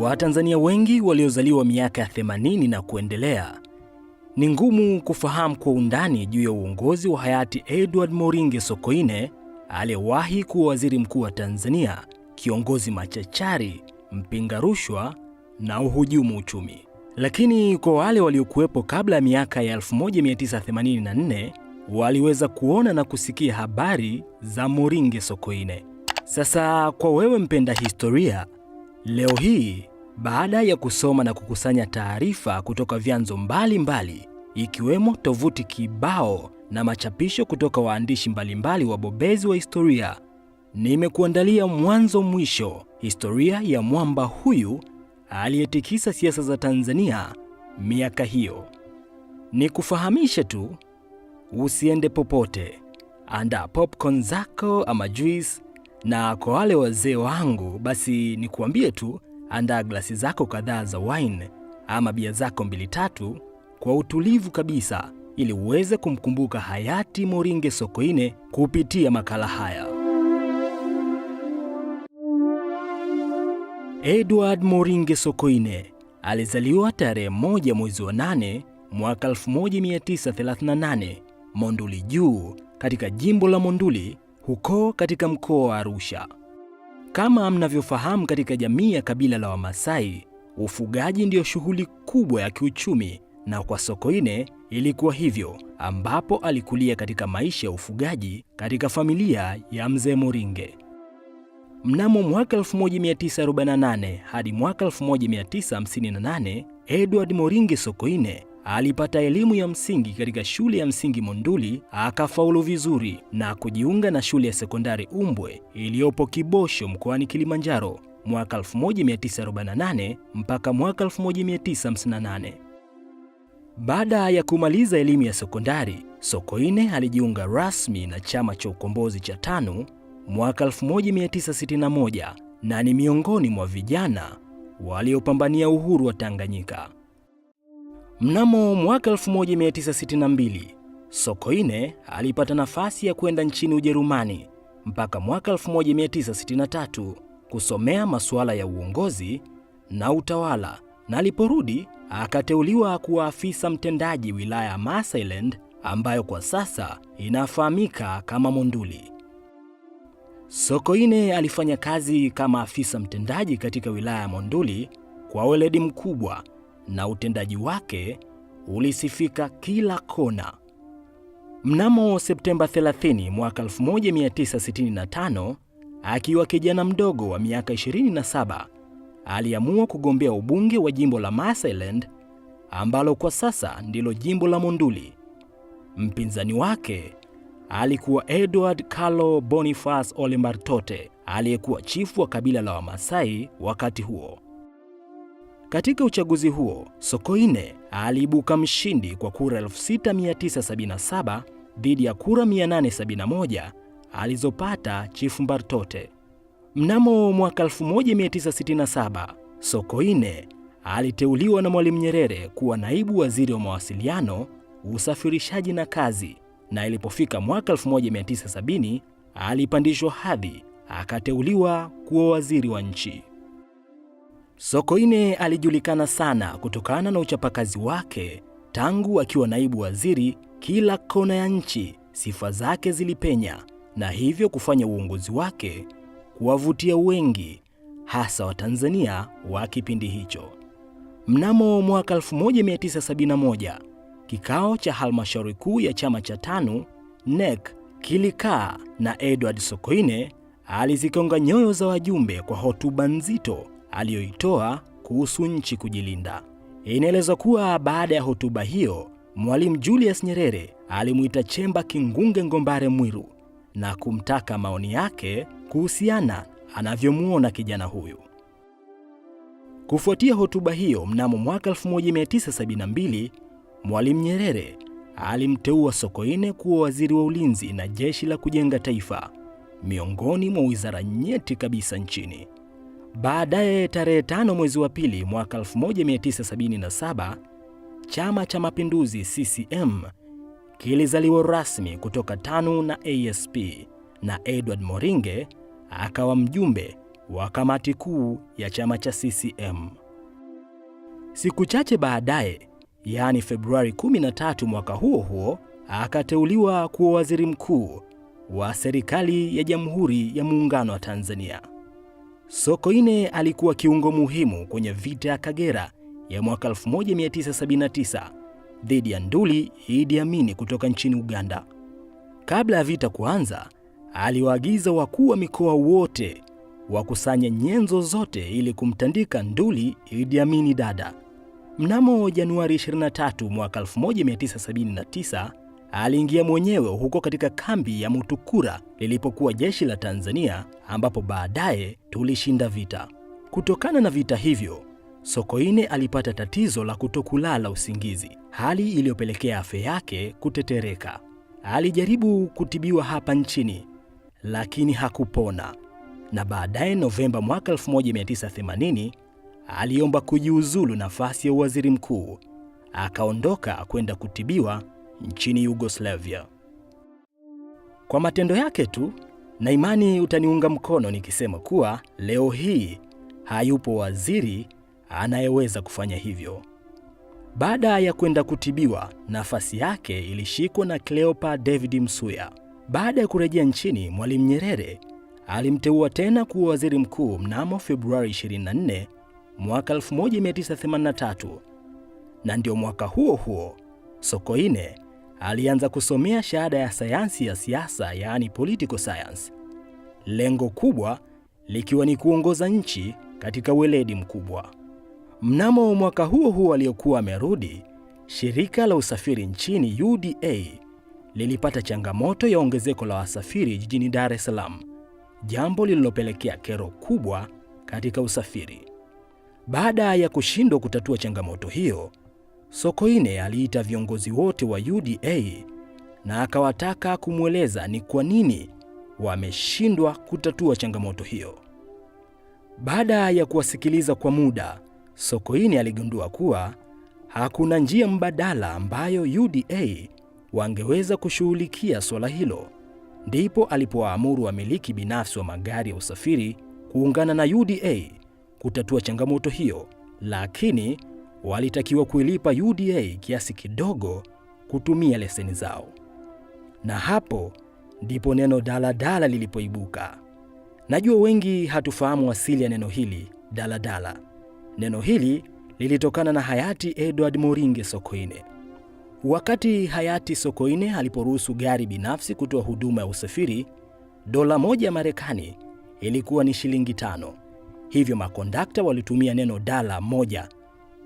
Watanzania wengi waliozaliwa miaka ya 80 na kuendelea ni ngumu kufahamu kwa undani juu ya uongozi wa hayati Edward Moringe Sokoine, aliyewahi kuwa waziri mkuu wa Tanzania, kiongozi machachari, mpinga rushwa na uhujumu uchumi. Lakini kwa wale waliokuwepo kabla ya miaka ya 1984 waliweza kuona na kusikia habari za Moringe Sokoine. Sasa kwa wewe mpenda historia, leo hii baada ya kusoma na kukusanya taarifa kutoka vyanzo mbalimbali ikiwemo tovuti kibao na machapisho kutoka waandishi mbalimbali wabobezi wa historia, nimekuandalia mwanzo mwisho historia ya mwamba huyu aliyetikisa siasa za Tanzania miaka hiyo. Nikufahamishe tu, usiende popote. Andaa popcorn zako ama juice, na kwa wale wazee wangu basi nikuambie tu, andaa glasi zako kadhaa za wine ama bia zako 2-3 kwa utulivu kabisa, ili uweze kumkumbuka hayati Moringe Sokoine kupitia makala haya. Edward Moringe Sokoine alizaliwa tarehe 1 mwezi wa 8 mwaka 1938 Monduli Juu, katika jimbo la Monduli huko katika mkoa wa Arusha. Kama mnavyofahamu, katika jamii ya kabila la Wamasai, ufugaji ndio shughuli kubwa ya kiuchumi, na kwa Sokoine ilikuwa hivyo, ambapo alikulia katika maisha ya ufugaji katika familia ya mzee Moringe. Mnamo mwaka 1948 hadi mwaka 1958, Edward Moringe Sokoine alipata elimu ya msingi katika shule ya msingi Monduli, akafaulu vizuri na kujiunga na shule ya sekondari Umbwe iliyopo Kibosho mkoani Kilimanjaro mwaka 1948 mpaka mwaka 1958. Baada ya kumaliza elimu ya sekondari, Sokoine alijiunga rasmi na chama cha ukombozi cha TANU mwaka 1961 na ni miongoni mwa vijana waliopambania uhuru wa Tanganyika. Mnamo mwaka 1962, Sokoine alipata nafasi ya kwenda nchini Ujerumani mpaka mwaka 1963 kusomea masuala ya uongozi na utawala, na aliporudi akateuliwa kuwa afisa mtendaji wilaya ya Maasailand ambayo kwa sasa inafahamika kama Monduli. Sokoine alifanya kazi kama afisa mtendaji katika wilaya ya Monduli kwa weledi mkubwa, na utendaji wake ulisifika kila kona. Mnamo Septemba 30 mwaka 1965, akiwa kijana mdogo wa miaka 27, aliamua kugombea ubunge wa jimbo la Maasailand ambalo kwa sasa ndilo jimbo la Monduli. Mpinzani wake alikuwa Edward Carlo Boniface Ole Martote, aliyekuwa chifu wa kabila la Wamasai wakati huo. Katika uchaguzi huo, Sokoine aliibuka mshindi kwa kura 6977 dhidi ya kura 871 alizopata chifu Martote. Mnamo mwaka 1967, Sokoine aliteuliwa na Mwalimu Nyerere kuwa naibu waziri wa mawasiliano, usafirishaji na kazi, na ilipofika mwaka 1970 alipandishwa hadhi akateuliwa kuwa waziri wa nchi. Sokoine alijulikana sana kutokana na uchapakazi wake. Tangu akiwa naibu waziri, kila kona ya nchi sifa zake zilipenya, na hivyo kufanya uongozi wake kuwavutia wengi, hasa Watanzania wa kipindi hicho. Mnamo mwaka 1971, kikao cha halmashauri kuu ya chama cha TANU NEC kilikaa, na Edward Sokoine alizikonga nyoyo za wajumbe kwa hotuba nzito aliyoitoa kuhusu nchi kujilinda. Inaelezwa kuwa baada ya hotuba hiyo, Mwalimu Julius Nyerere alimuita Chemba Kingunge Ngombare Mwiru na kumtaka maoni yake kuhusiana anavyomuona kijana huyu. Kufuatia hotuba hiyo, mnamo mwaka 1972, Mwalimu Nyerere alimteua Sokoine kuwa waziri wa ulinzi na jeshi la kujenga taifa, miongoni mwa wizara nyeti kabisa nchini. Baadaye tarehe 5 mwezi wa pili mwaka 1977, Chama cha Mapinduzi CCM kilizaliwa rasmi kutoka TANU na ASP, na Edward Moringe akawa mjumbe wa kamati kuu ya chama cha CCM. Siku chache baadaye, yaani Februari 13 mwaka huo huo, akateuliwa kuwa waziri mkuu wa serikali ya Jamhuri ya Muungano wa Tanzania. Sokoine alikuwa kiungo muhimu kwenye vita ya Kagera ya mwaka 1979 dhidi ya nduli Idi Amin kutoka nchini Uganda. Kabla ya vita kuanza, aliwaagiza wakuu wa mikoa wote wakusanye nyenzo zote ili kumtandika nduli Idi Amin Dada. Mnamo Januari 23 mwaka 1979, aliingia mwenyewe huko katika kambi ya Mutukura lilipokuwa jeshi la Tanzania, ambapo baadaye tulishinda vita. Kutokana na vita hivyo, Sokoine alipata tatizo la kutokulala usingizi, hali iliyopelekea afya yake kutetereka. Alijaribu kutibiwa hapa nchini, lakini hakupona, na baadaye Novemba mwaka 1980 aliomba kujiuzulu nafasi ya waziri mkuu, akaondoka kwenda kutibiwa nchini Yugoslavia. Kwa matendo yake tu, na imani utaniunga mkono nikisema kuwa leo hii hayupo waziri anayeweza kufanya hivyo. Baada ya kwenda kutibiwa, nafasi yake ilishikwa na Cleopa David Msuya. Baada ya kurejea nchini, Mwalimu Nyerere alimteua tena kuwa waziri mkuu mnamo Februari 24 mwaka 1983, na ndio mwaka huo huo Sokoine alianza kusomea shahada ya sayansi ya siasa, yaani political science, lengo kubwa likiwa ni kuongoza nchi katika weledi mkubwa. Mnamo mwaka huo huo aliyokuwa amerudi, shirika la usafiri nchini UDA lilipata changamoto ya ongezeko la wasafiri jijini Dar es Salaam, jambo lililopelekea kero kubwa katika usafiri. Baada ya kushindwa kutatua changamoto hiyo, Sokoine aliita viongozi wote wa UDA na akawataka kumweleza ni kwa nini wameshindwa kutatua changamoto hiyo. Baada ya kuwasikiliza kwa muda, Sokoine aligundua kuwa hakuna njia mbadala ambayo UDA wangeweza kushughulikia swala hilo. Ndipo alipowaamuru wamiliki binafsi wa magari ya usafiri kuungana na UDA kutatua changamoto hiyo, lakini walitakiwa kuilipa UDA kiasi kidogo kutumia leseni zao. Na hapo ndipo neno daladala lilipoibuka. Najua wengi hatufahamu asili ya neno hili daladala. Neno hili lilitokana na hayati Edward Moringe Sokoine. Wakati hayati Sokoine aliporuhusu gari binafsi kutoa huduma ya usafiri, dola moja ya Marekani ilikuwa ni shilingi 5. Hivyo makondakta walitumia neno dala moja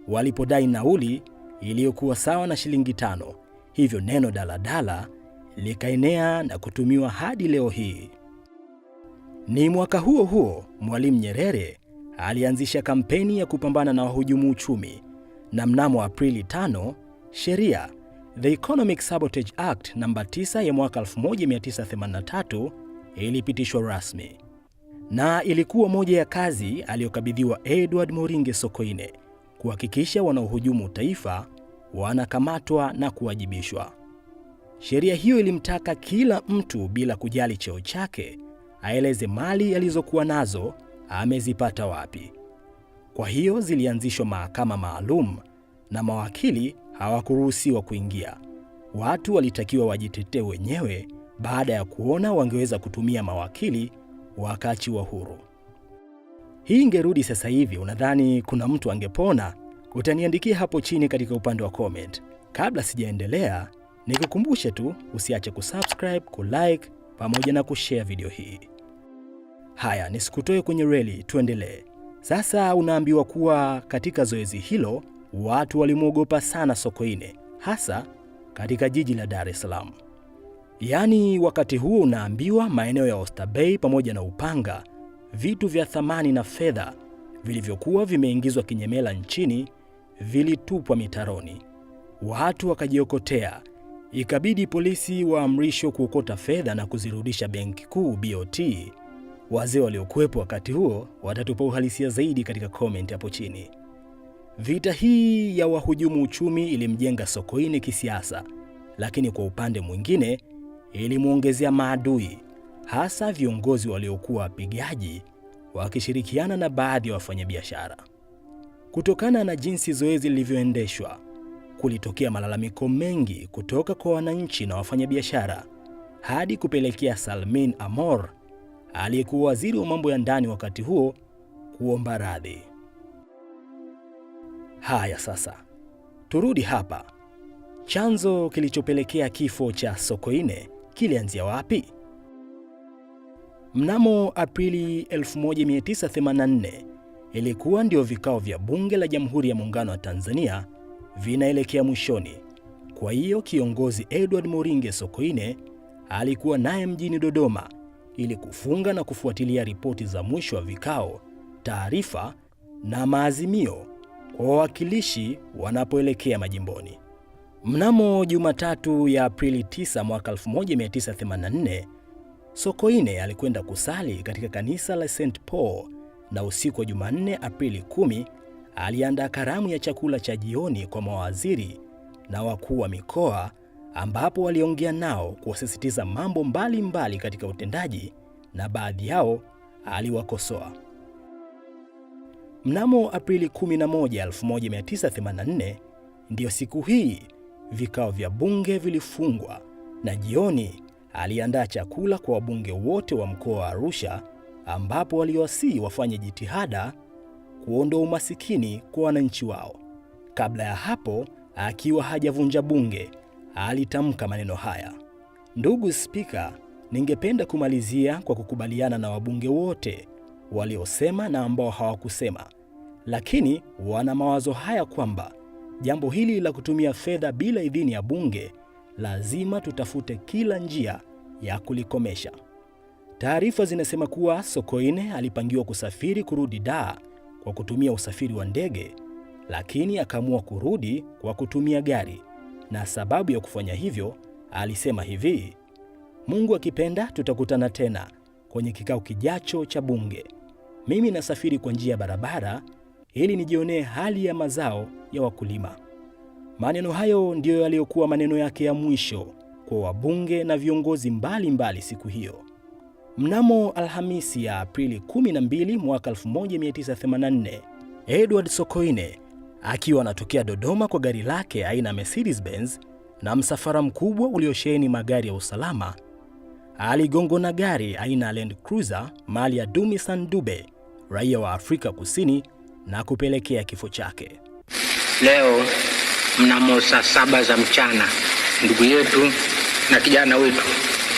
walipodai nauli iliyokuwa sawa na shilingi 5. Hivyo neno daladala likaenea na kutumiwa hadi leo hii. Ni mwaka huo huo Mwalimu Nyerere alianzisha kampeni ya kupambana na wahujumu uchumi, na mnamo Aprili 5 sheria The Economic Sabotage Act namba 9 ya mwaka 1983 ilipitishwa rasmi, na ilikuwa moja ya kazi aliyokabidhiwa Edward Moringe Sokoine, kuhakikisha wanaohujumu taifa wanakamatwa na kuwajibishwa. Sheria hiyo ilimtaka kila mtu bila kujali cheo chake aeleze mali alizokuwa nazo amezipata wapi. Kwa hiyo zilianzishwa mahakama maalum na mawakili hawakuruhusiwa kuingia. Watu walitakiwa wajitetee wenyewe. Baada ya kuona wangeweza kutumia mawakili, wakaachiwa huru. Hii ingerudi sasa hivi, unadhani kuna mtu angepona? Utaniandikia hapo chini katika upande wa comment. Kabla sijaendelea, nikukumbushe tu usiache kusubscribe, kulike pamoja na kushare video hii. Haya, nisikutoe kwenye reli, tuendelee. Sasa unaambiwa kuwa katika zoezi hilo watu walimwogopa sana Sokoine, hasa katika jiji la Dar es Salaam. Yaani wakati huo unaambiwa maeneo ya Oysterbay pamoja na Upanga, vitu vya thamani na fedha vilivyokuwa vimeingizwa kinyemela nchini vilitupwa mitaroni. Watu wakajiokotea. Ikabidi polisi waamrishwe kuokota fedha na kuzirudisha Benki Kuu BOT. Wazee waliokuwepo wakati huo watatupa uhalisia zaidi katika comment hapo chini. Vita hii ya wahujumu uchumi ilimjenga Sokoine kisiasa, lakini kwa upande mwingine ilimwongezea maadui, hasa viongozi waliokuwa wapigaji wakishirikiana na baadhi ya wafanyabiashara. Kutokana na jinsi zoezi lilivyoendeshwa, kulitokea malalamiko mengi kutoka kwa wananchi na wafanyabiashara hadi kupelekea Salmin Amor, aliyekuwa waziri wa mambo ya ndani wakati huo, kuomba radhi. Haya sasa, turudi hapa. Chanzo kilichopelekea kifo cha Sokoine kilianzia wapi? Mnamo Aprili 1984 ilikuwa ndio vikao vya Bunge la Jamhuri ya Muungano wa Tanzania vinaelekea mwishoni. Kwa hiyo kiongozi Edward Moringe Sokoine alikuwa naye mjini Dodoma ili kufunga na kufuatilia ripoti za mwisho wa vikao, taarifa na maazimio kwa wawakilishi wanapoelekea majimboni. Mnamo Jumatatu ya Aprili 9 mwaka 1984, Sokoine alikwenda kusali katika kanisa la St. Paul, na usiku wa Jumanne Aprili 10 aliandaa karamu ya chakula cha jioni kwa mawaziri na wakuu wa mikoa, ambapo waliongea nao kuwasisitiza mambo mbalimbali katika utendaji, na baadhi yao aliwakosoa. Mnamo Aprili 11, 1984 ndiyo siku hii vikao vya bunge vilifungwa, na jioni aliandaa chakula kwa wabunge wote wa mkoa wa Arusha, ambapo waliwasihi wafanye jitihada kuondoa umasikini kwa wananchi wao. Kabla ya hapo, akiwa hajavunja bunge, alitamka maneno haya: Ndugu Spika, ningependa kumalizia kwa kukubaliana na wabunge wote waliosema na ambao hawakusema, lakini wana mawazo haya kwamba jambo hili la kutumia fedha bila idhini ya bunge lazima tutafute kila njia ya kulikomesha. Taarifa zinasema kuwa Sokoine alipangiwa kusafiri kurudi Dar kwa kutumia usafiri wa ndege, lakini akaamua kurudi kwa kutumia gari, na sababu ya kufanya hivyo alisema hivi: Mungu akipenda tutakutana tena kwenye kikao kijacho cha bunge. Mimi nasafiri kwa njia ya barabara ili nijionee hali ya mazao ya wakulima. Maneno hayo ndiyo yaliyokuwa maneno yake ya mwisho kwa wabunge na viongozi mbalimbali siku hiyo. Mnamo Alhamisi ya Aprili 12 mwaka 1984, Edward Sokoine akiwa anatokea Dodoma kwa gari lake aina Mercedes Benz na msafara mkubwa uliosheheni magari ya usalama, aligongwa na gari aina Land Cruiser mali ya Dumisan Dube, raia wa Afrika Kusini, na kupelekea kifo chake. Leo mnamo saa 7 za mchana, ndugu yetu na kijana wetu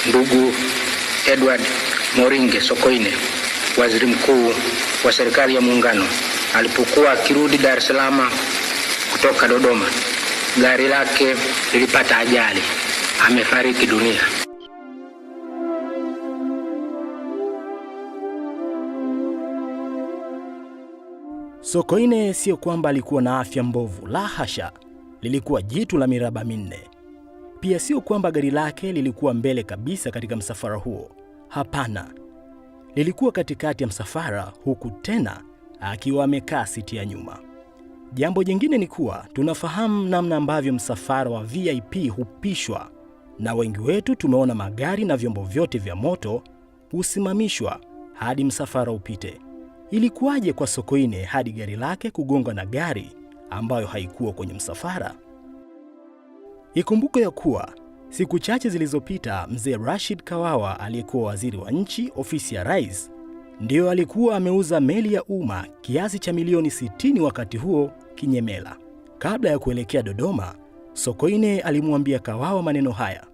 ndugu Edward Moringe Sokoine, waziri mkuu wa serikali ya muungano, alipokuwa akirudi Dar es Salaam kutoka Dodoma, gari lake lilipata ajali. Amefariki dunia. Sokoine sio kwamba alikuwa na afya mbovu, la hasha, lilikuwa jitu la miraba minne. Pia sio kwamba gari lake lilikuwa mbele kabisa katika msafara huo, hapana. Lilikuwa katikati ya msafara, huku tena akiwa amekaa siti ya nyuma. Jambo jingine ni kuwa tunafahamu namna ambavyo msafara wa VIP hupishwa, na wengi wetu tumeona magari na vyombo vyote vya moto husimamishwa hadi msafara upite. Ilikuwaje kwa Sokoine hadi gari lake kugonga na gari ambayo haikuwa kwenye msafara? Ikumbuke ya kuwa siku chache zilizopita mzee Rashid Kawawa, aliyekuwa waziri wa nchi ofisi ya rais, ndio alikuwa ameuza meli ya umma kiasi cha milioni 60 wakati huo kinyemela. Kabla ya kuelekea Dodoma, Sokoine alimwambia Kawawa maneno haya: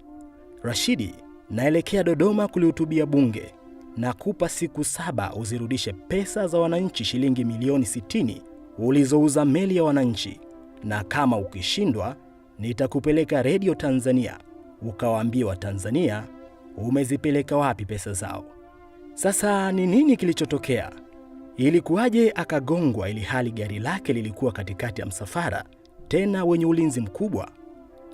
Rashidi, naelekea Dodoma kulihutubia bunge, na kupa siku 7 uzirudishe pesa za wananchi shilingi milioni 60 ulizouza meli ya wananchi, na kama ukishindwa nitakupeleka Radio Tanzania ukawaambia Watanzania umezipeleka wapi pesa zao. Sasa ni nini kilichotokea? Ilikuwaje akagongwa ili hali gari lake lilikuwa katikati ya msafara, tena wenye ulinzi mkubwa?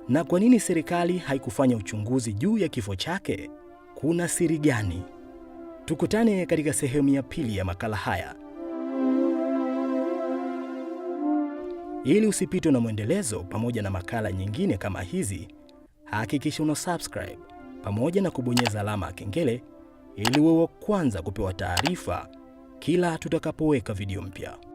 Na kwa nini serikali haikufanya uchunguzi juu ya kifo chake? Kuna siri gani? Tukutane katika sehemu ya pili ya makala haya. Ili usipitwe na mwendelezo pamoja na makala nyingine kama hizi, hakikisha una subscribe pamoja na kubonyeza alama ya kengele ili uwe wa kwanza kupewa taarifa kila tutakapoweka video mpya.